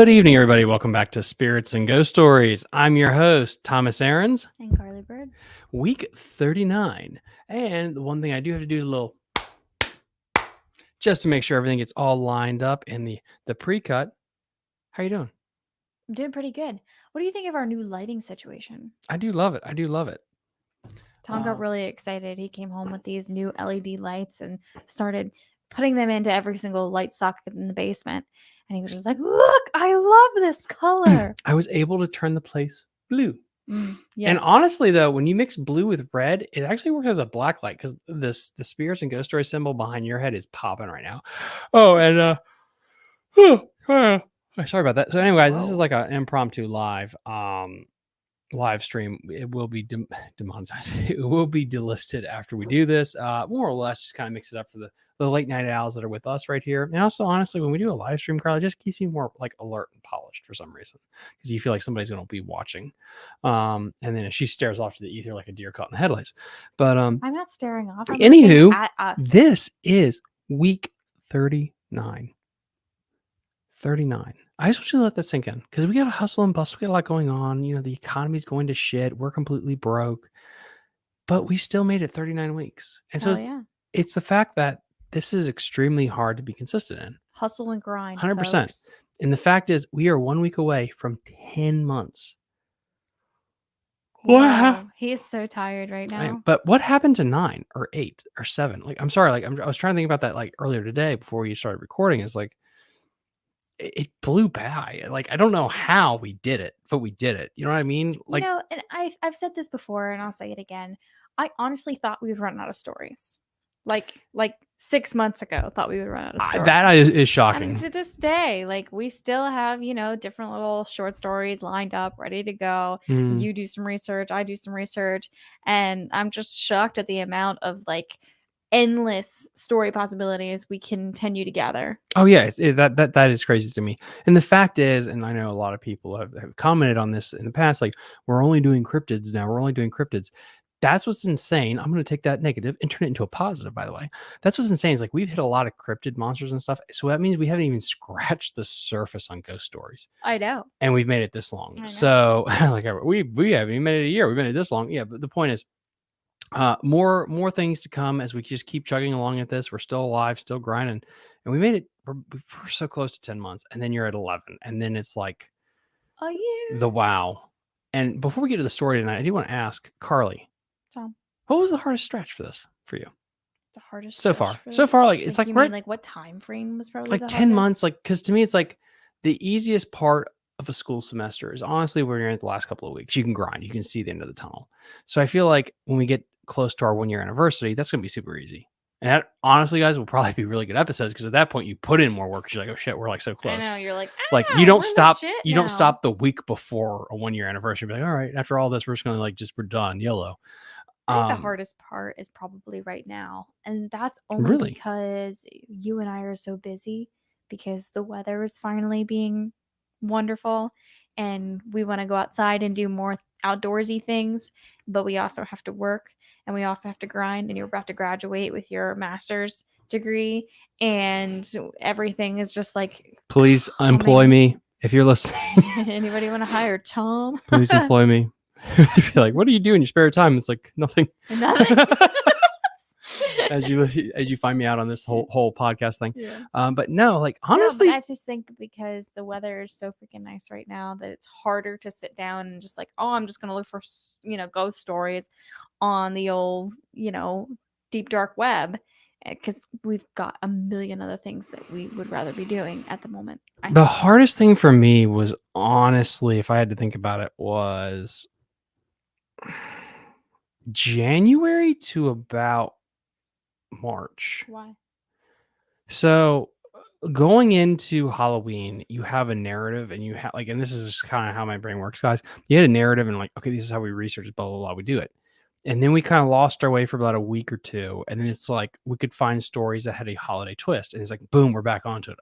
Good evening, everybody. Welcome back to Spirits and Ghost Stories. I'm your host, Thomas Aarons. And Carly Bird. Week 39. And the one thing I do have to do is a little, just to make sure everything gets all lined up in the pre-cut. How you doing? I'm doing pretty good. What do you think of our new lighting situation? I do love it. I do love it. Tom got really excited. He came home with these new LED lights and started putting them into every single light socket in the basement. And he was just like, look, I love this color. I was able to turn the place blue. Yes. And honestly, though, when you mix blue with red, it actually works as a black light because the Spirits and Ghost Story symbol behind your head is popping right now. Oh, and sorry about that. So, anyway, guys, this is like an impromptu live stream. It will be demonetized. It will be delisted after we do this. More or less, just kind of mix it up for the late night owls that are with us right here. And also, honestly, when we do a live stream, Carl, it just keeps me more like alert and polished for some reason because you feel like somebody's going to be watching. And then if she stares off to the ether like a deer caught in the headlights. But I'm not staring off. I'm anywho, looking at us. This is week 39. 39. I just want you to let that sink in because we got to hustle and bustle. We got a lot going on. You know, the economy's going to shit. We're completely broke, but we still made it 39 weeks. And so it's the fact that this is extremely hard to be consistent in. Hustle and grind. 100%. Folks. And the fact is, we are 1 week away from 10 months. Wow. He is so tired right now. But what happened to 9 or 8 or 7? Like, I'm sorry. Like, I was trying to think about that like earlier today before you started recording. Is like, it blew by. Like, I don't know how we did it, but we did it. You know what I mean? Like, you know, and I've said this before, and I'll say it again. I honestly thought we would run out of stories. Like 6 months ago, thought we would run out of stories. That is shocking. And to this day, like, we still have, you know, different little short stories lined up, ready to go. You do some research, I do some research, and I'm just shocked at the amount of like endless story possibilities we continue to gather. Oh yeah, that is crazy to me. And the fact is, and I know a lot of people have commented on this in the past, like, we're only doing cryptids now. We're only doing cryptids. That's what's insane. I'm going to take that negative and turn it into a positive, by the way. That's what's insane. Is like, we've hit a lot of cryptid monsters and stuff. So that means we haven't even scratched the surface on ghost stories. I know. And we've made it this long. So like, we haven't even made it a year. We've made it this long. Yeah. But the point is, more things to come as we just keep chugging along at this. We're still alive, still grinding. And we made it. We're so close to 10 months. And then you're at 11. And then it's like a year. The wow. And before we get to the story tonight, I do want to ask Carly. Tom, what was the hardest stretch for this for you? The hardest so far, like it's like you mean, like what time frame was probably like the 10 hardest? months. Like, because to me, it's like the easiest part of a school semester is honestly when you're in the last couple of weeks. You can grind, you can see the end of the tunnel. So I feel like when we get close to our 1 year anniversary, that's gonna be super easy. And that, honestly, guys, will probably be really good episodes because at that point you put in more work because you're like, oh shit, we're like so close. I know, you're like you don't stop. You don't stop the week before a 1 year anniversary. Be like, all right, after all this, we're just gonna like we're done, YOLO. I think the hardest part is probably right now. And that's only because you and I are so busy because the weather is finally being wonderful and we want to go outside and do more outdoorsy things, but we also have to work and we also have to grind, and you're about to graduate with your master's degree and everything is just like, please employ me if you're listening. Anybody want to hire Tom? Please employ me. You're like, what do you do in your spare time? It's like nothing. as you find me out on this whole podcast thing. Yeah. But no, like honestly, I just think because the weather is so freaking nice right now that it's harder to sit down and just like, oh, I'm just gonna look for ghost stories on the old deep dark web, because we've got a million other things that we would rather be doing at the moment. The hardest thing for me was, honestly, if I had to think about it, was January to about March. Why? So going into Halloween, you have a narrative, and you have like, and this is just kind of how my brain works, guys. You had a narrative, and like, okay, this is how we research, blah blah blah. We do it, and then we kind of lost our way for about a week or two, and then it's like we could find stories that had a holiday twist, and it's like, boom, we're back onto it.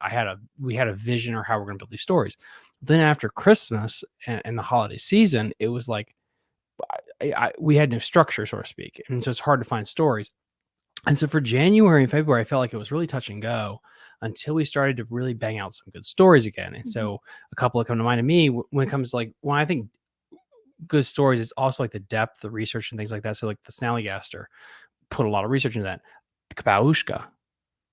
We had a vision or how we're going to build these stories. Then after Christmas and the holiday season, it was like we had no structure, so to speak, and so it's hard to find stories. And so for January and February, I felt like it was really touch and go until we started to really bang out some good stories again. And so a couple that come to mind to me when it comes to like, when I think good stories, it's also like the depth, the research and things like that. So like the Snallygaster put a lot of research into that. The Kapaushka,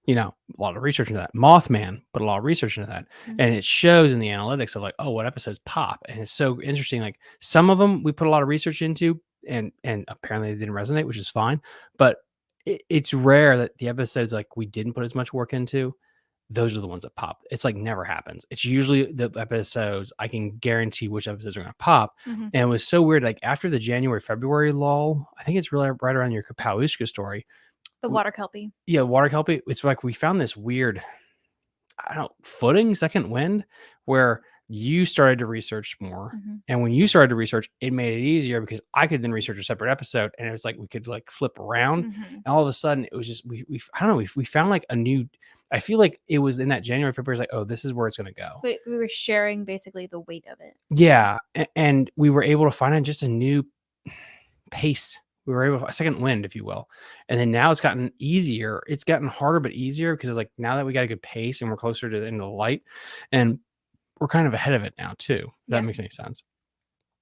a lot of research into that. Mothman put a lot of research into that. And it shows in the analytics of like, oh, what episodes pop. And it's so interesting. Like some of them we put a lot of research into and apparently they didn't resonate, which is fine. But it's rare that the episodes like we didn't put as much work into, those are the ones that pop. It's like never happens. It's usually the episodes I can guarantee which episodes are going to pop. And it was so weird. Like after the January, February lull, I think it's really right around your Kapaushka story. The water kelpie. Yeah, water kelpie. It's like we found this weird, I don't know, footing, second wind, where you started to research more. And when you started to research, it made it easier because I could then research a separate episode and it was like we could like flip around. And all of a sudden it was just we I don't know, we found like a new, I feel like it was in that January, February, like, oh, this is where it's gonna go. We were sharing basically the weight of it. Yeah. And we were able to find just a new pace. We were able to, a second wind, if you will. And then now it's gotten easier. It's gotten harder, but easier because it's like now that we got a good pace and we're closer to the end of the light and we're kind of ahead of it now too. If that makes any sense.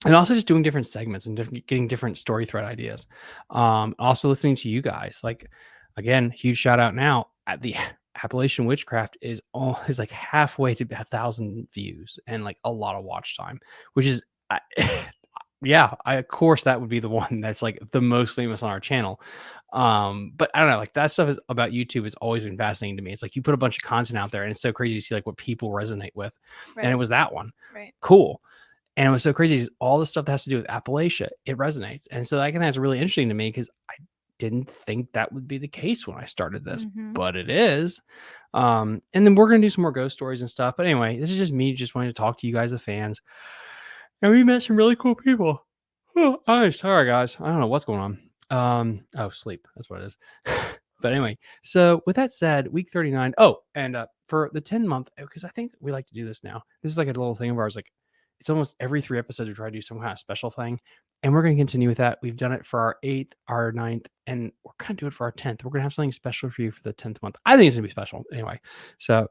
And also just doing different segments and getting different story thread ideas. Also listening to you guys. Like, again, huge shout out now at the Appalachian Witchcraft is like halfway to 1,000 views and like a lot of watch time, which is yeah, of course that would be the one that's like the most famous on our channel. But I don't know, like that stuff is about YouTube has always been fascinating to me. It's like you put a bunch of content out there and it's so crazy to see like what people resonate with. Right. And it was that one. Right. Cool. And it was so crazy. All the stuff that has to do with Appalachia, it resonates. And so I think that's really interesting to me because I didn't think that would be the case when I started this, but it is. And then we're going to do some more ghost stories and stuff. But anyway, this is just me just wanting to talk to you guys, the fans. And we met some really cool people. Oh, I'm sorry, guys. I don't know what's going on. Sleep. That's what it is. But anyway, so with that said, week 39. Oh, and for the 10-month, because I think we like to do this now. This is like a little thing of ours. Like it's almost every 3 episodes we try to do some kind of special thing. And we're going to continue with that. We've done it for our 8th, our 9th, and we're going to do it for our 10th. We're going to have something special for you for the 10th month. I think it's going to be special. Anyway, so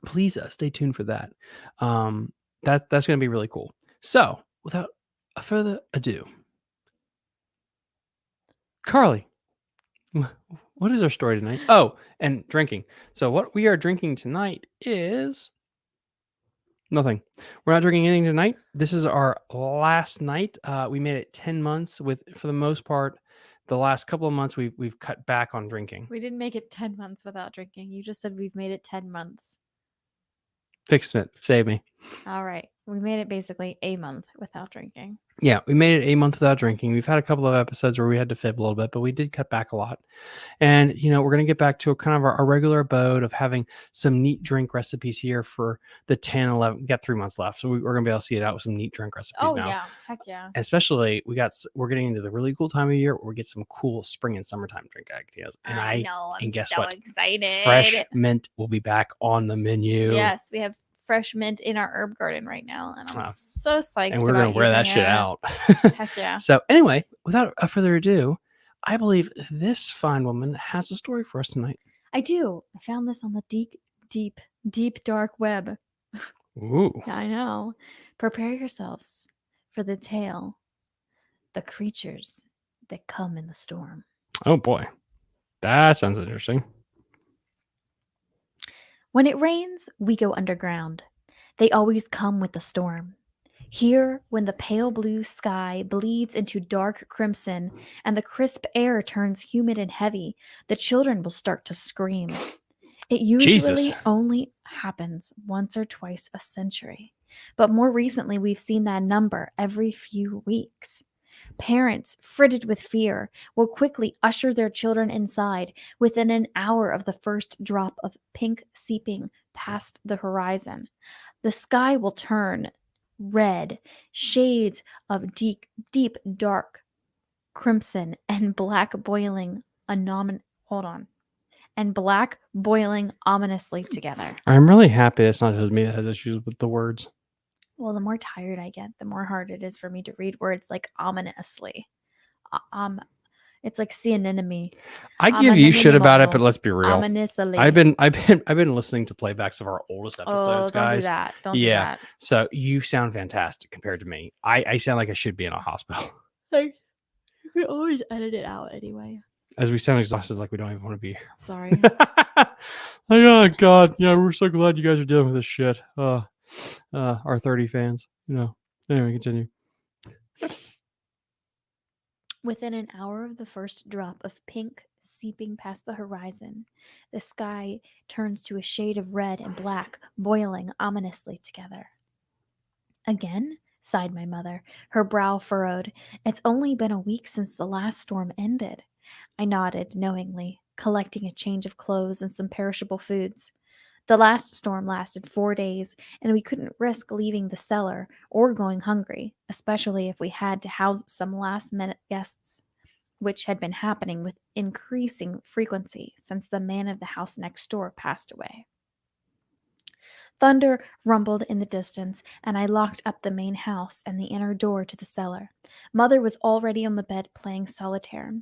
please stay tuned for that. That's going to be really cool. So, without further ado, Carly, what is our story tonight? Oh, and drinking. So, what we are drinking tonight is nothing. We're not drinking anything tonight. This is our last night. We made it 10 months with, for the most part, the last couple of months we've cut back on drinking. We didn't make it 10 months without drinking. You just said we've made it 10 months. Fix it. Save me. All right. We made it basically a month without drinking. Yeah, we made it a month without drinking. We've had a couple of episodes where we had to fib a little bit, but we did cut back a lot. And, we're going to get back to a kind of our regular abode of having some neat drink recipes here for the 10, 11. We got 3 months left. So we're going to be able to see it out with some neat drink recipes now. Oh, yeah. Heck yeah. And especially, we're getting into the really cool time of year where we get some cool spring and summertime drink ideas. And I know. I'm guess so what? Excited. Fresh mint will be back on the menu. Yes, we have fresh mint in our herb garden right now, and I'm so psyched. And we're gonna wear that shit out. Heck yeah! So anyway, without further ado, I believe this fine woman has a story for us tonight. I do. I found this on the deep dark web. Ooh! I know. Prepare yourselves for the tale, the creatures that come in the storm. Oh boy, that sounds interesting. When it rains, we go underground. They always come with the storm. Here, when the pale blue sky bleeds into dark crimson and the crisp air turns humid and heavy, the children will start to scream. It usually only happens once or twice a century, but more recently we've seen that number every few weeks. Parents, fritted with fear, will quickly usher their children inside within an hour of the first drop of pink seeping past the horizon. The sky will turn red, shades of deep dark crimson and black boiling ominously together. I'm really happy it's not just me that has issues with the words. Well, the more tired I get, the more hard it is for me to read words like ominously. It's like see an enemy. I give you shit about it, but let's be real. I've been listening to playbacks of our oldest episodes, don't guys. do that. Don't do that. So you sound fantastic compared to me. I sound like I should be in a hospital. Like, you could always edit it out anyway. As we sound exhausted, like we don't even want to be here. Sorry. Oh God, yeah, we're so glad you guys are dealing with this shit. Our 30 fans, Anyway, continue. Within an hour of the first drop of pink seeping past the horizon, the sky turns to a shade of red and black, boiling ominously together. Again? Sighed my mother, her brow furrowed. It's only been a week since the last storm ended. I nodded knowingly, collecting a change of clothes and some perishable foods. The last storm lasted 4 days, and we couldn't risk leaving the cellar or going hungry, especially if we had to house some last-minute guests, which had been happening with increasing frequency since the man of the house next door passed away. Thunder rumbled in the distance, and I locked up the main house and the inner door to the cellar. Mother was already on the bed playing solitaire.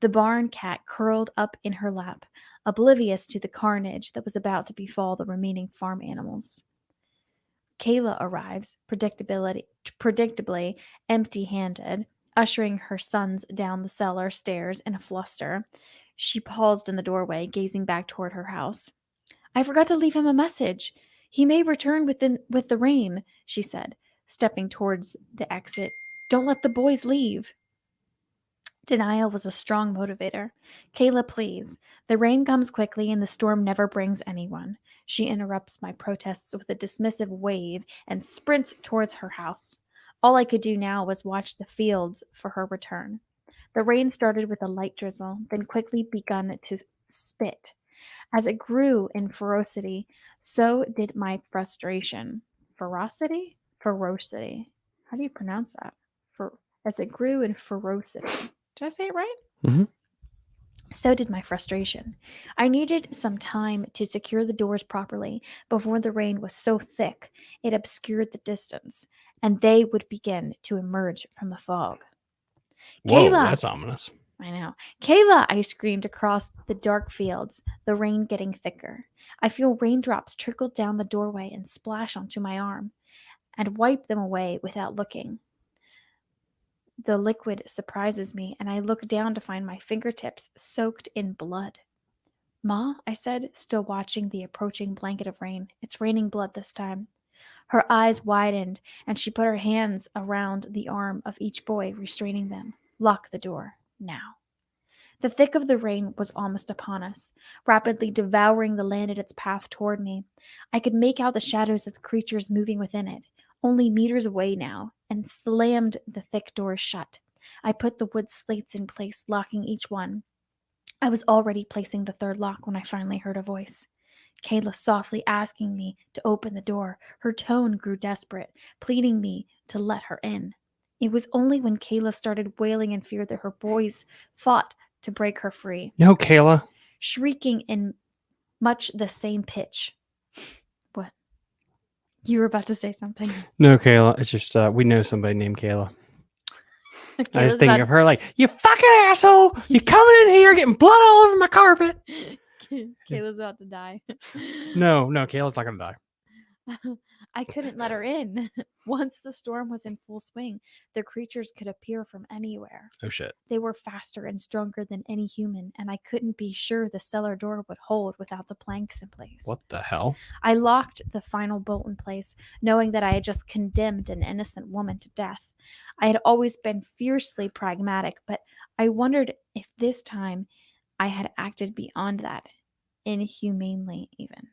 The barn cat curled up in her lap, oblivious to the carnage that was about to befall the remaining farm animals. Kayla arrives, predictably empty-handed, ushering her sons down the cellar stairs in a fluster. She paused in the doorway, gazing back toward her house. I forgot to leave him a message. He may return with the rain, she said, stepping towards the exit. Don't let the boys leave. Denial was a strong motivator. Kayla, please. The rain comes quickly and the storm never brings anyone. She interrupts my protests with a dismissive wave and sprints towards her house. All I could do now was watch the fields for her return. The rain started with a light drizzle, then quickly begun to spit. As it grew in ferocity, so did my frustration. Ferocity? Ferocity. How do you pronounce that? As it grew in ferocity. Did I say it right? Mm-hmm. So did my frustration. I needed some time to secure the doors properly before the rain was so thick it obscured the distance, and they would begin to emerge from the fog. Whoa, Kayla! That's ominous. I know. Kayla, I screamed across the dark fields, the rain getting thicker. I feel raindrops trickle down the doorway and splash onto my arm, and wipe them away without looking. The liquid surprises me, and I look down to find my fingertips soaked in blood. Ma, I said, still watching the approaching blanket of rain. It's raining blood this time. Her eyes widened, and she put her hands around the arm of each boy, restraining them. Lock the door. Now. The thick of the rain was almost upon us, rapidly devouring the land at its path toward me. I could make out the shadows of the creatures moving within it, only meters away now, and slammed the thick doors shut. I put the wood slates in place, locking each one. I was already placing the third lock when I finally heard a voice. Kayla softly asking me to open the door. Her tone grew desperate, pleading me to let her in. It was only when Kayla started wailing in fear that her boys fought to break her free. No, Kayla. Shrieking in much the same pitch. What? You were about to say something. No, Kayla. It's just we know somebody named Kayla. I was thinking of her like, you fucking asshole! You coming in here getting blood all over my carpet. Kayla's about to die. No, Kayla's not gonna die. I couldn't let her in. Once the storm was in full swing, the creatures could appear from anywhere. Oh shit. They were faster and stronger than any human, and I couldn't be sure the cellar door would hold without the planks in place. What the hell? I locked the final bolt in place, knowing that I had just condemned an innocent woman to death. I had always been fiercely pragmatic, but I wondered if this time I had acted beyond that, inhumanely even.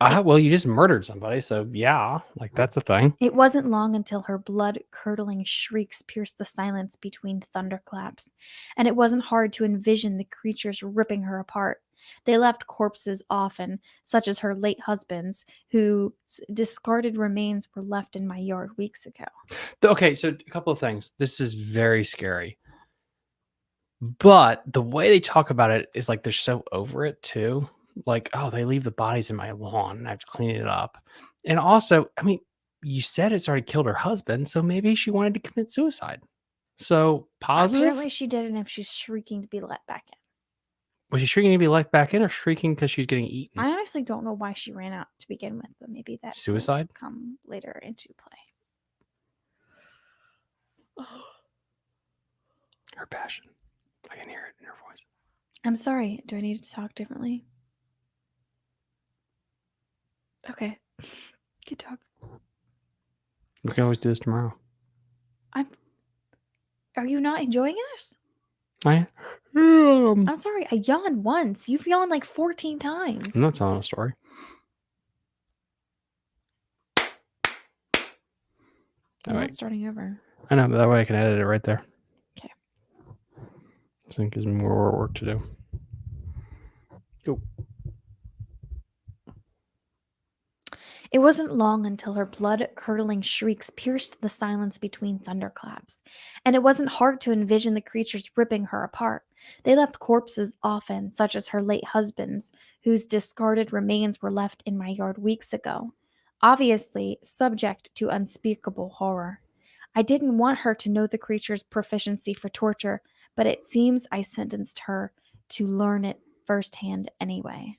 Well, you just murdered somebody, so yeah, like that's a thing. It wasn't long until her blood-curdling shrieks pierced the silence between thunderclaps, and it wasn't hard to envision the creatures ripping her apart. They left corpses often, such as her late husband's, whose discarded remains were left in my yard weeks ago. Okay, so a couple of things. This is very scary. But the way they talk about it is like they're so over it too. Like, oh, they leave the bodies in my lawn and I have to clean it up. And also, I mean, you said it's already killed her husband, so maybe she wanted to commit suicide. So positive? Apparently she didn't if she's shrieking to be let back in. Was she shrieking to be let back in or shrieking because she's getting eaten? I honestly don't know why she ran out to begin with, but maybe that suicide will come later into play. Her passion. I can hear it in her voice. I'm sorry. Do I need to talk differently? Okay. Good talk. We can always do this tomorrow. Are you not enjoying this? I am. I'm sorry. I yawned once. You've yawned like 14 times. I'm not telling a story. I'm not starting over. I know, but that way I can edit it right there. Okay. I think there's more work to do. Go. It wasn't long until her blood-curdling shrieks pierced the silence between thunderclaps, and it wasn't hard to envision the creatures ripping her apart. They left corpses often, such as her late husband's, whose discarded remains were left in my yard weeks ago, obviously subject to unspeakable horror. I didn't want her to know the creature's proficiency for torture, but it seems I sentenced her to learn it firsthand anyway.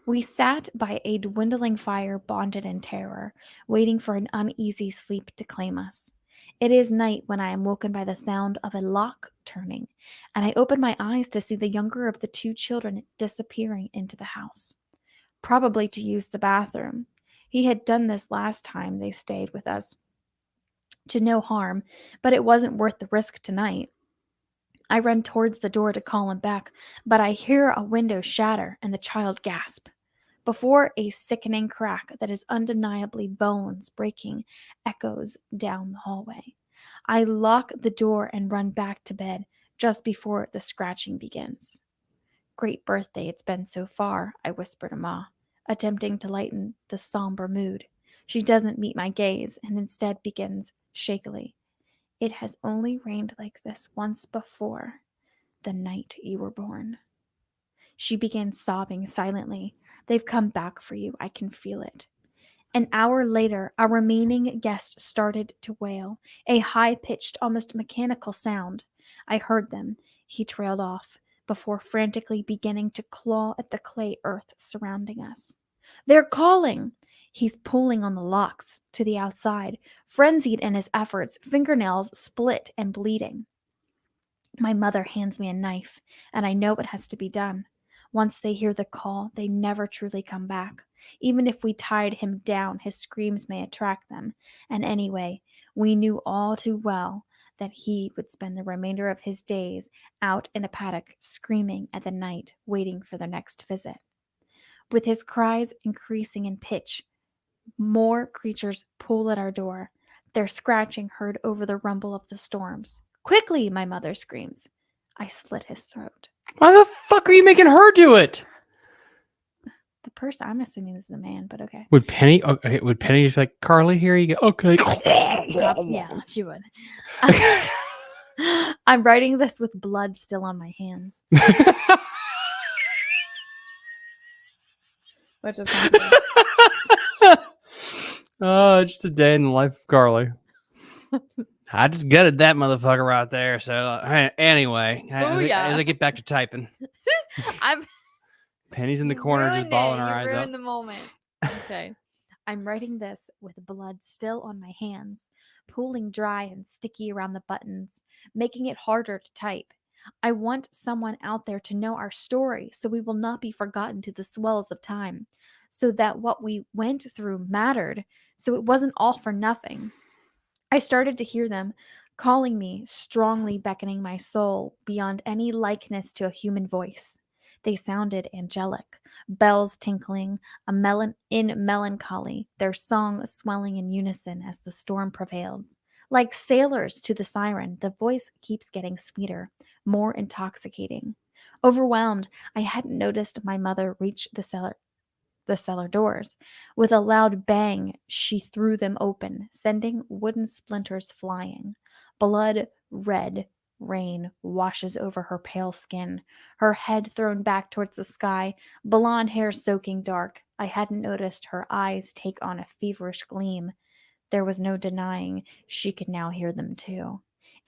We sat by a dwindling fire, bonded in terror, waiting for an uneasy sleep to claim us. It is night when I am woken by the sound of a lock turning, and I open my eyes to see the younger of the two children disappearing into the house, probably to use the bathroom. He had done this last time they stayed with us, to no harm, but it wasn't worth the risk tonight. I run towards the door to call him back, but I hear a window shatter and the child gasp. Before a sickening crack that is undeniably bones breaking echoes down the hallway, I lock the door and run back to bed just before the scratching begins. Great birthday it's been so far, I whisper to Ma, attempting to lighten the somber mood. She doesn't meet my gaze and instead begins shakily. It has only rained like this once before, the night you were born. She begins sobbing silently. They've come back for you. I can feel it. An hour later, our remaining guest started to wail, a high-pitched, almost mechanical sound. I heard them. He trailed off, before frantically beginning to claw at the clay earth surrounding us. They're calling! He's pulling on the locks to the outside, frenzied in his efforts, fingernails split and bleeding. My mother hands me a knife, and I know it has to be done. Once they hear the call, they never truly come back. Even if we tied him down, his screams may attract them. And anyway, we knew all too well that he would spend the remainder of his days out in a paddock, screaming at the night, waiting for their next visit. With his cries increasing in pitch, more creatures pull at our door, their scratching heard over the rumble of the storms. Quickly, my mother screams. I slit his throat. Why the fuck are you making her do it? The person, I'm assuming this is a man, but okay. Would Penny just be like, Carly, here you go. Okay. Yeah, she would. I'm writing this with blood still on my hands. Which is just a day in the life of Carly. I just gutted that motherfucker right there. So anyway, as I get back to typing, Penny's in the corner just bawling her eyes out. Ruined the moment. Okay. I'm writing this with blood still on my hands, pooling dry and sticky around the buttons, making it harder to type. I want someone out there to know our story so we will not be forgotten to the swells of time, so that what we went through mattered, so it wasn't all for nothing. I started to hear them calling me, strongly beckoning my soul beyond any likeness to a human voice. They sounded angelic, bells tinkling, in melancholy, their song swelling in unison as the storm prevails. Like sailors to the siren, the voice keeps getting sweeter, more intoxicating. Overwhelmed, I hadn't noticed my mother reach the cellar doors. With a loud bang, she threw them open, sending wooden splinters flying. Blood red rain washes over her pale skin, her head thrown back towards the sky, blonde hair soaking dark. I hadn't noticed her eyes take on a feverish gleam. There was no denying she could now hear them too.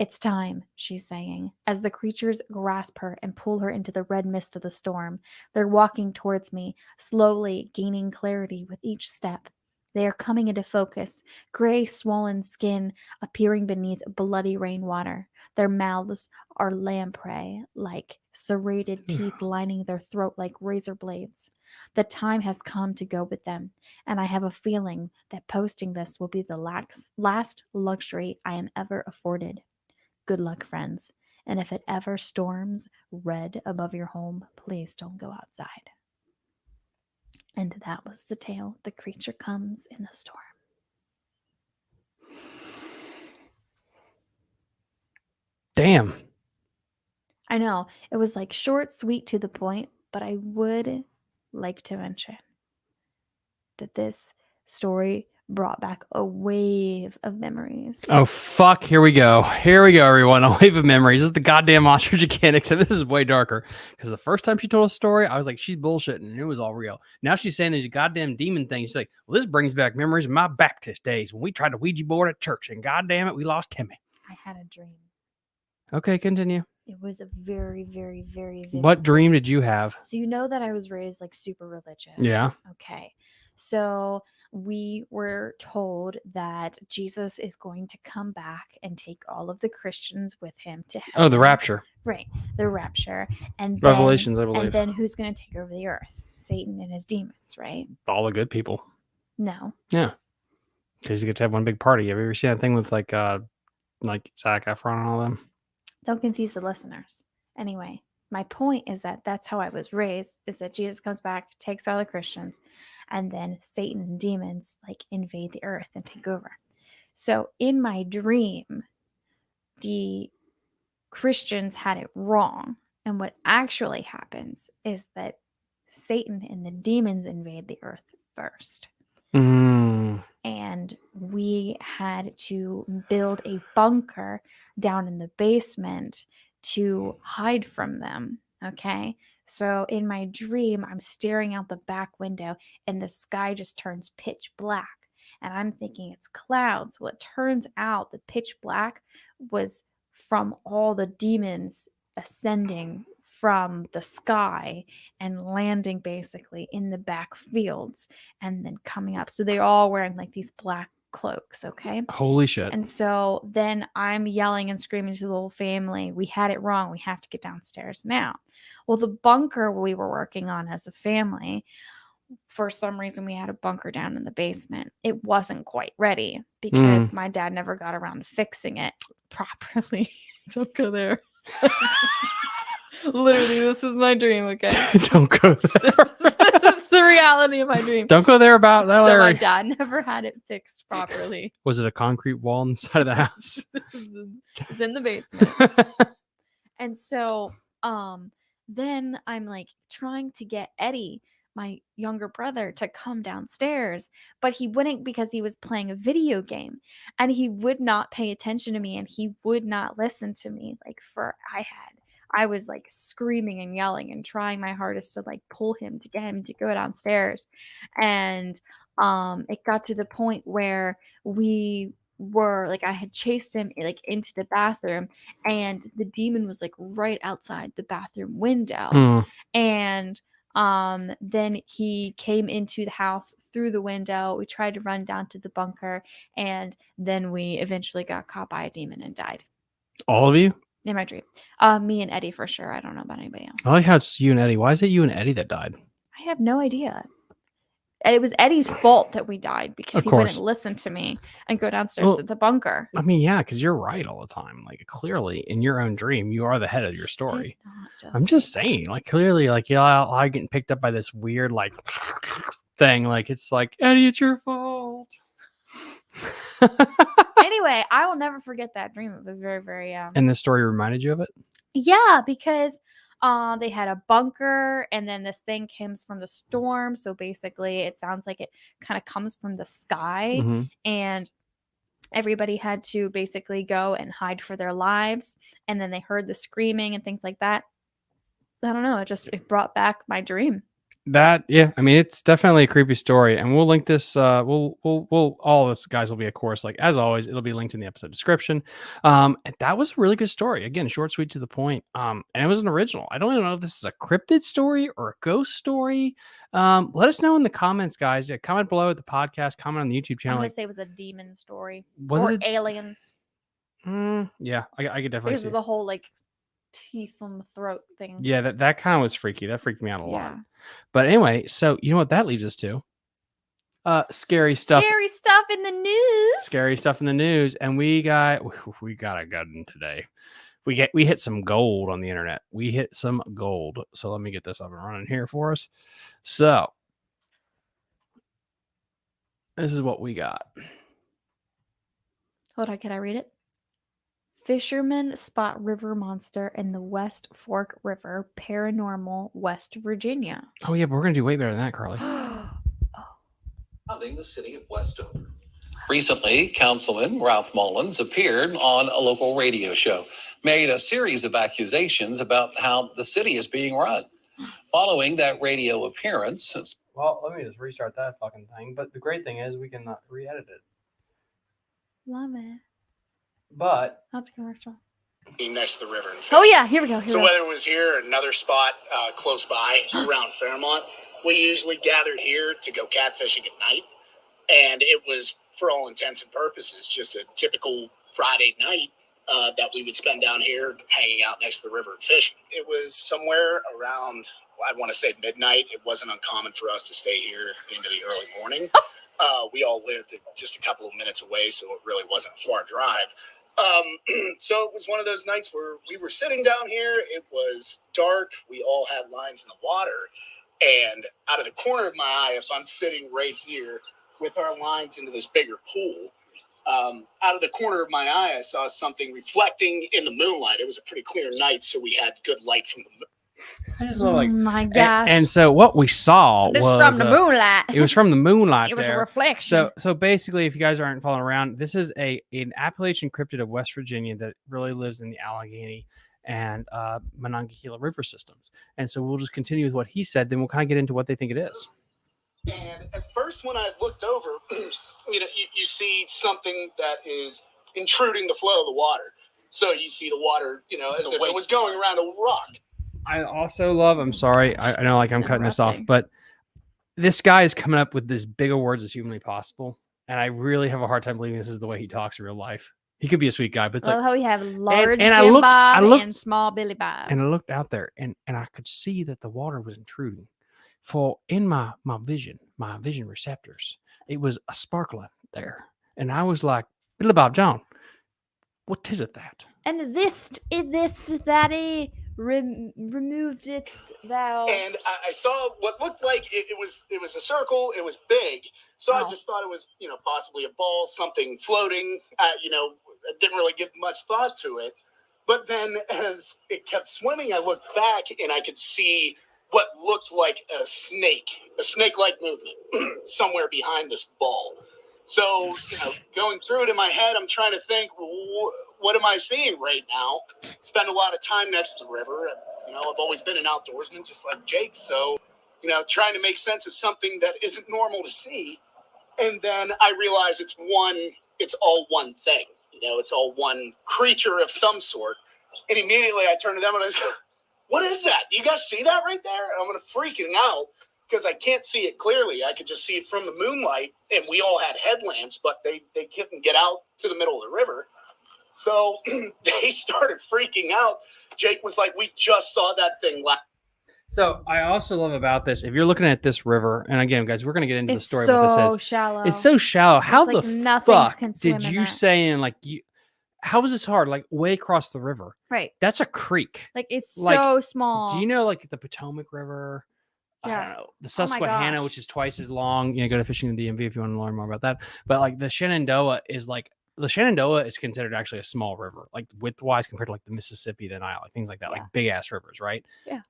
It's time, she's saying, as the creatures grasp her and pull her into the red mist of the storm. They're walking towards me, slowly gaining clarity with each step. They are coming into focus, gray, swollen skin appearing beneath bloody rainwater. Their mouths are lamprey, like serrated teeth lining their throat like razor blades. The time has come to go with them, and I have a feeling that posting this will be the last luxury I am ever afforded. Good luck, friends. And if it ever storms red above your home, please don't go outside. And that was the tale. The creature comes in the storm. Damn. I know. It was like short, sweet, to the point, but I would like to mention that this story brought back a wave of memories. Oh, fuck. Here we go. Here we go, everyone. A wave of memories. This is the goddamn ostrich mechanics, and this is way darker. Because the first time she told a story, I was like, she's bullshitting, and it was all real. Now she's saying these goddamn demon things. She's like, well, this brings back memories of my Baptist days when we tried to Ouija board at church, and goddamn it, we lost Timmy. I had a dream. Okay, continue. It was a very, very, very vivid What dream did you have? So you know that I was raised like super religious. Yeah. Okay. So we were told that Jesus is going to come back and take all of the Christians with him to heaven. Oh, the rapture. Right. The rapture. And Revelations, I believe. And then who's going to take over the earth? Satan and his demons, right? All the good people. No. Yeah. Because you get to have one big party. Have you ever seen that thing with like Zac Efron and all them? Don't confuse the listeners. Anyway, my point is that that's how I was raised, is that Jesus comes back, takes all the Christians, and then Satan and demons like invade the earth and take over. So in my dream, the Christians had it wrong. And what actually happens is that Satan and the demons invade the earth first. And we had to build a bunker down in the basement to hide from them. Okay. So in my dream, I'm staring out the back window and the sky just turns pitch black. And I'm thinking it's clouds. Well, it turns out the pitch black was from all the demons ascending from the sky and landing basically in the back fields and then coming up. So they're all wearing like these black cloaks, okay? Holy shit. And so then I'm yelling and screaming to the whole family, we had it wrong. We have to get downstairs now. Well, the bunker we were working on as a family, for some reason we had a bunker down in the basement. It wasn't quite ready because my dad never got around to fixing it properly. Don't go there. Literally, this is my dream, okay? Don't go there. This is the reality of my dream. Don't go there about that, Larry. So my dad never had it fixed properly. Was it a concrete wall on the side of the house? It's in the basement. And so then I'm like trying to get Eddie, my younger brother, to come downstairs, but he wouldn't because he was playing a video game and he would not pay attention to me and he would not listen to me. I was like screaming and yelling and trying my hardest to like pull him to get him to go downstairs. And it got to the point where we were like, I had chased him like into the bathroom and the demon was like right outside the bathroom window. And then he came into the house through the window. We tried to run down to the bunker and then we eventually got caught by a demon and died. All of you? In my dream. Me and Eddie for sure. I don't know about anybody else. I like how it's you and Eddie. Why is it you and Eddie that died? I have no idea. And it was Eddie's fault that we died because he wouldn't listen to me and go downstairs to the bunker. I mean, yeah, because you're right all the time. Like, clearly, in your own dream, you are the head of your story. I'm just saying, like, clearly, like, I'm getting picked up by this weird, like, thing. Like, it's like, Eddie, it's your fault. Anyway, I will never forget that dream. It was very, very. And this story reminded you of it? Yeah, because they had a bunker, and then this thing comes from the storm. So basically, it sounds like it kind of comes from the sky, and everybody had to basically go and hide for their lives. And then they heard the screaming and things like that. I don't know. It brought back my dream. I mean, it's definitely a creepy story, and we'll link this. We'll all of this guys will be, of course, like as always, it'll be linked in the episode description. And that was a really good story. Again, short, sweet, to the point. And it was an original. I don't even know if this is a cryptid story or a ghost story. Let us know in the comments, guys. Yeah, comment below at the podcast. Comment on the YouTube I'm channel. gonna say it was a demon story Was or it aliens. Yeah, I could definitely Because see of the whole like teeth on the throat thing. Yeah, that kind of was freaky. That freaked me out a lot. Yeah. But anyway, so you know what that leaves us to? Scary stuff. Scary stuff in the news. Scary stuff in the news, and we got a good one today. We hit some gold on the internet. We hit some gold. So let me get this up and running here for us. So this is what we got. Hold on, can I read it? Fishermen spot river monster in the West Fork River, paranormal, West Virginia. Oh yeah, but we're gonna do way better than that, Carly. Surrounding the city of Westover. Recently, Councilman Ralph Mullins appeared on a local radio show, made a series of accusations about how the city is being run. Following that radio appearance, Well, let me just restart that fucking thing. But the great thing is we can re-edit it. Love it. But That's a commercial. Next to the river. Oh yeah, here we go. So whether it was here or another spot close by around Fairmont, we usually gathered here to go catfishing at night. And it was, for all intents and purposes, just a typical Friday night that we would spend down here hanging out next to the river and fishing. It was somewhere around, I want to say midnight. It wasn't uncommon for us to stay here into the early morning. We all lived just a couple of minutes away, so it really wasn't a far drive. So it was one of those nights where we were sitting down here. It was dark. We all had lines in the water. And out of the corner of my eye, if I'm sitting right here with our lines into this bigger pool, out of the corner of my eye, I saw something reflecting in the moonlight. It was a pretty clear night, so we had good light from the moon. I just love, like, oh my gosh. And so what we saw This was from the moonlight. It was from the moonlight. It was there. a reflection. So basically, if you guys aren't following around, this is an Appalachian cryptid of West Virginia that really lives in the Allegheny and Monongahela River systems. And so we'll just continue with what he said. Then we'll kind of get into what they think it is. And at first, when I looked over, you see something that is intruding the flow of the water. So you see the water, as if it was going around a rock. I also love, I'm sorry, I know like I'm cutting this off, but this guy is coming up with as big of words as humanly possible. And I really have a hard time believing this is the way he talks in real life. He could be a sweet guy, but it's like how we have large and Jim Bob and small Billy Bob. And I looked out there and I could see that the water was intruding. For in my vision receptors, it was a sparkling there. And I was like, Billy Bob John, what is it that? And this that he removed it thou. And I saw what looked like it was a circle. It was big. So I just thought it was, possibly a ball, something floating. I didn't really give much thought to it. But then as it kept swimming, I looked back and I could see what looked like a snake-like movement somewhere behind this ball. So, going through it in my head, I'm trying to think, what am I seeing right now? Spend a lot of time next to the river. I've always been an outdoorsman, just like Jake. So, trying to make sense of something that isn't normal to see. And then I realize it's all one thing. It's all one creature of some sort. And immediately I turn to them and I was like, what is that? Do you guys see that right there? And I'm going to freaking out because I can't see it clearly. I could just see it from the moonlight, and we all had headlamps, but they couldn't get out to the middle of the river. So they started freaking out. Jake was like, we just saw that thing last. So I also love about this, if you're looking at this river, and again, guys, we're going to get into the story so of what this is. Shallow. It's so shallow. How like the fuck did you that. say how was this hard? Like way across the river. Right. That's a creek. Like it's Like, so small. Do you know like the Potomac River? Yeah. I don't know. The Susquehanna, which is twice as long. Go to fishing in the DMV if you want to learn more about that. But like the Shenandoah is considered actually a small river, like width-wise compared to like the Mississippi, the Nile, like things like that, like big ass rivers, right? Yeah.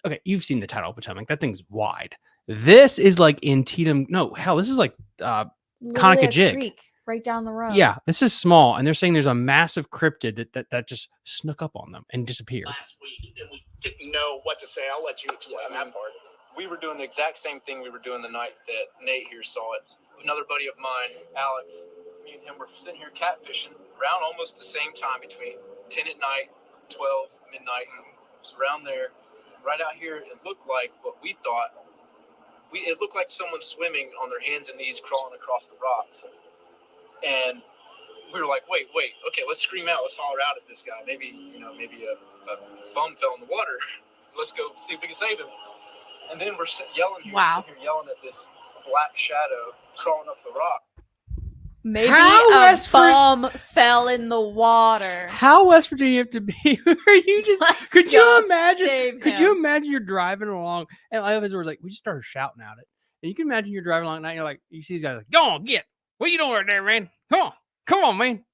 Okay, you've seen the tidal Potomac. That thing's wide. This is like Antietam. No, hell, this is like Conococheague. Creek right down the road. Yeah, this is small, and they're saying there's a massive cryptid that just snuck up on them and disappeared. Last week, and we didn't know what to say. I'll let you explain that part. we were doing the exact same thing we were doing the night that Nate here saw it. Another buddy of mine, Alex, me and him were sitting here catfishing around almost the same time, between 10 at night, 12 midnight, around there. Right out here, it looked like what we thought. It looked like someone swimming on their hands and knees, crawling across the rocks. And we were like, wait, okay, let's scream out, let's holler out at this guy. Maybe a bum fell in the water. Let's go see if we can save him. And then we're yelling here, sitting here yelling at this black shadow crawling up the rock. Maybe a bum fell in the water. How West Virginia have to be? Where you just could you imagine? Could you him. imagine you're driving along and all of his words like we just started shouting at it, and you can imagine you're driving along at night. And you're like, you see these guys like, go on, get. What you doing right there, man? Come on, man.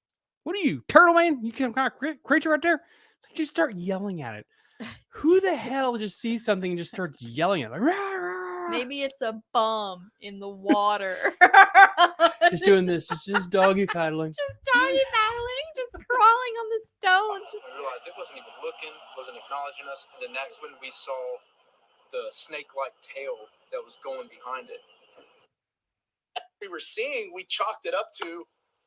What are you, turtle man? You some kind of creature right there? Like, just start yelling at it. Who the hell just sees something and just starts yelling at it? Like, rah, rah, rah. Maybe it's a bum in the water. Just doing this. It's just doggy paddling. Just doggy paddling, just crawling on the stones. I realized it wasn't even looking, wasn't acknowledging us. And then that's when we saw the snake-like tail that was going behind it. We were seeing, we chalked it up to,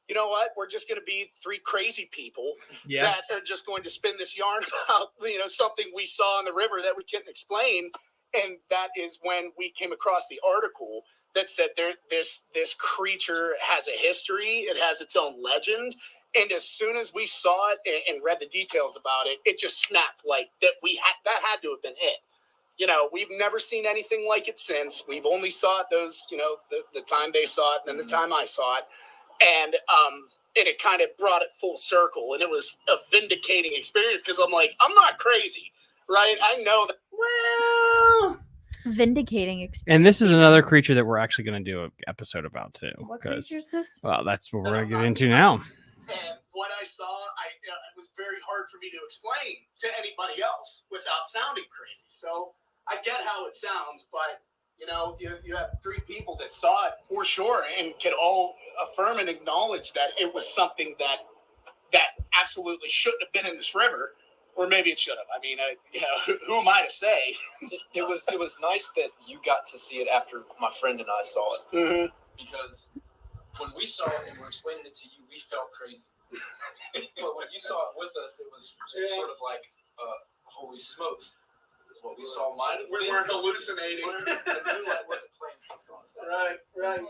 you know what? We're just going to be three crazy people that are just going to spin this yarn about, something we saw in the river that we couldn't explain. And that is when we came across the article that said this creature has a history. It has its own legend. And as soon as we saw it and read the details about it, it just snapped like that. That had to have been it. We've never seen anything like it since. We've only saw it the time they saw it and then the time I saw it. And it kind of brought it full circle. And it was a vindicating experience because I'm like, I'm not crazy, right? I know that. Well, vindicating experience. And this is another creature that we're actually going to do an episode about too. What creature is this? Well, that's what we're going to get into now. And what I saw, it was very hard for me to explain to anybody else without sounding crazy. So I get how it sounds, but you have three people that saw it for sure and can all affirm and acknowledge that it was something that absolutely shouldn't have been in this river, or maybe it should have. I mean, who am I to say? It was nice that you got to see it after my friend and I saw it, because when we saw it and we're explaining it to you, we felt crazy. But when you saw it with us, it was sort of like, holy smokes. What we saw might have we weren't hallucinating. Right.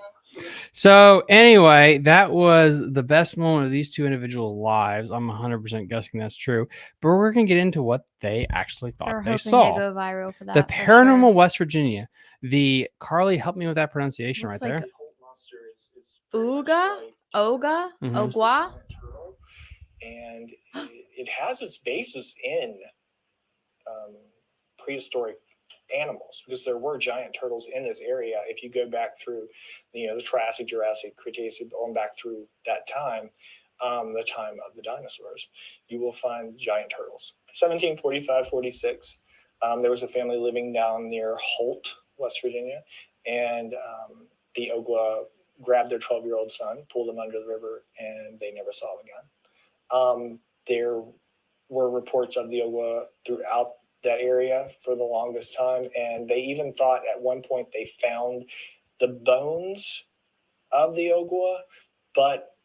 So anyway, that was the best moment of these two individual lives. I'm 100% guessing that's true, but we're gonna get into what they actually thought they saw. They go viral for that. The Paranormal West Virginia. The Carly, help me with that pronunciation right there. Oga, Ogwa. And it has its basis in prehistoric animals, because there were giant turtles in this area. If you go back through the Triassic, Jurassic, Cretaceous, going back through that time, the time of the dinosaurs, you will find giant turtles. 1745-46, there was a family living down near Holt, West Virginia, and the Ogwa grabbed their 12-year-old son, pulled him under the river, and they never saw him again. There were reports of the Ogwa throughout that area for the longest time, and they even thought at one point they found the bones of the Ogwa, but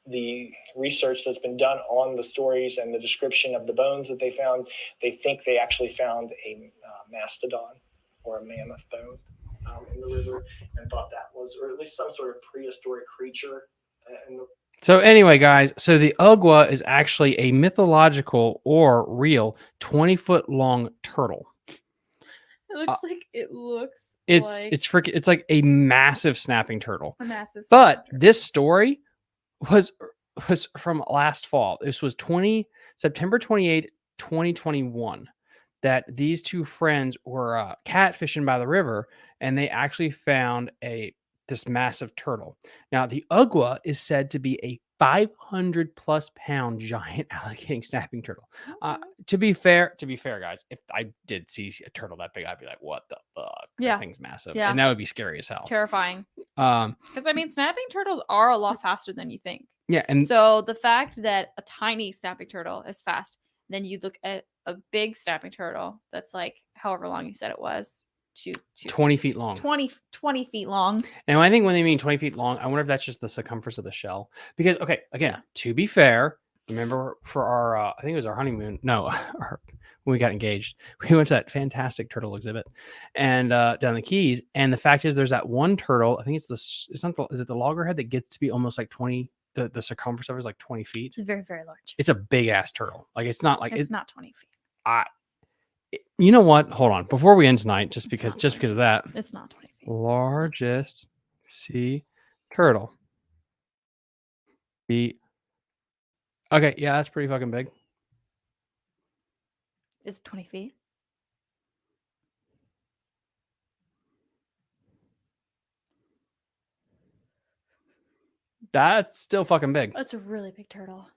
the research that's been done on the stories and the description of the bones that they found, they think they actually found a mastodon or a mammoth bone in the river, and thought that was, or at least some sort of prehistoric creature in the. So anyway, guys, so the Ogwa is actually a mythological or real 20-foot long turtle. It looks it's like a massive snapping turtle. A massive. But this story was from last fall. This was September 28th, 2021, that these two friends were catfishing by the river, and they actually found this massive turtle. Now, the Ogwa is said to be a 500+ pound giant alligator snapping turtle. To be fair, guys, if I did see a turtle that big, I'd be like, what the fuck? Yeah. That thing's massive. Yeah. And that would be scary as hell. Terrifying. Because snapping turtles are a lot faster than you think. Yeah. And so the fact that a tiny snapping turtle is fast Then you look at a big snapping turtle that's like however long you said it was. 20 feet long. 20 feet long. And I think when they mean 20 feet long, I wonder if that's just the circumference of the shell. Because, okay, again, Yeah. to be fair, remember for our, I think it was our honeymoon. No, when we got engaged, we went to that fantastic turtle exhibit and down the Keys. And the fact is, there's that one turtle. I think it's is it the loggerhead that gets to be almost like 20? The circumference of it is like 20 feet. It's very, very large. It's a big ass turtle. Like it's not like it's not 20 feet. You know what? Hold on. Before we end tonight, just because of that. It's not 20 feet. Largest sea turtle. Okay, yeah, that's pretty fucking big. It's 20 feet. That's still fucking big. That's a really big turtle.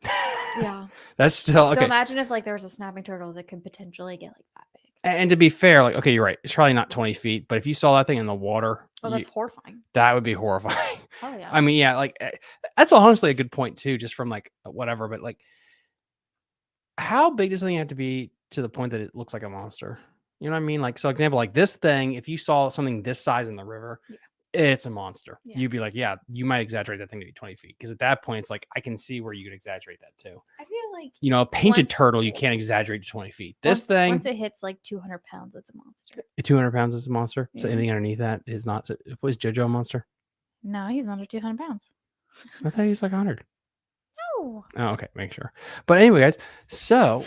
Yeah. That's still okay. So imagine if like there was a snapping turtle that could potentially get like that big. And to be fair, like, okay, you're right. It's probably not 20 feet, but if you saw that thing in the water, Oh, that's horrifying. that would be horrifying. Oh yeah. I mean, yeah, like that's honestly a good point too, just from like whatever, but like how big does something have to be to the point that it looks like a monster? You know what I mean? Like, so example, like this thing, if you saw something this size in the river, Yeah. it's a monster. Yeah. You'd be like, yeah, you might exaggerate that thing to be 20 feet. Because at that point, it's like, I can see where you could exaggerate that too. I feel like You know, a painted once- turtle, you can't exaggerate to 20 feet. This once, thing, once it hits like 200 pounds, it's a monster. 200 pounds is a monster. So Yeah. anything underneath that is not. So, was JoJo a monster? No, he's under 200 pounds. I thought he was like 100. No. Oh, okay, make sure. But anyway, guys, so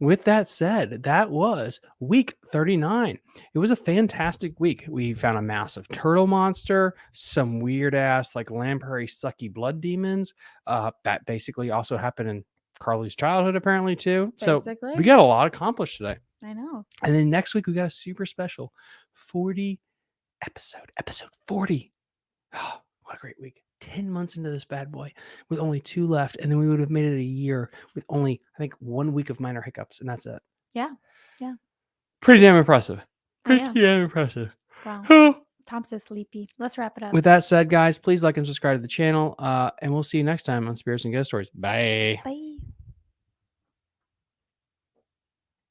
with that said, that was week 39. It was a fantastic week. We found a massive turtle monster, some weird ass like Lamprey sucky blood demons. That basically also happened in Carly's childhood, apparently too. So Basically. we got a lot accomplished today. I know. And then next week we got a super special 40 episode 40. Oh, what a great week. 10 months into this bad boy with only 2 left. And then we would have made it a year with only, I think, 1 week of minor hiccups. And that's it. Yeah. Yeah. Pretty damn impressive. I Pretty know. damn impressive. Wow. Tom's so sleepy. Let's wrap it up. With that said, guys, please like and subscribe to the channel. And we'll see you next time on Spirits and Ghost Stories. Bye. Bye.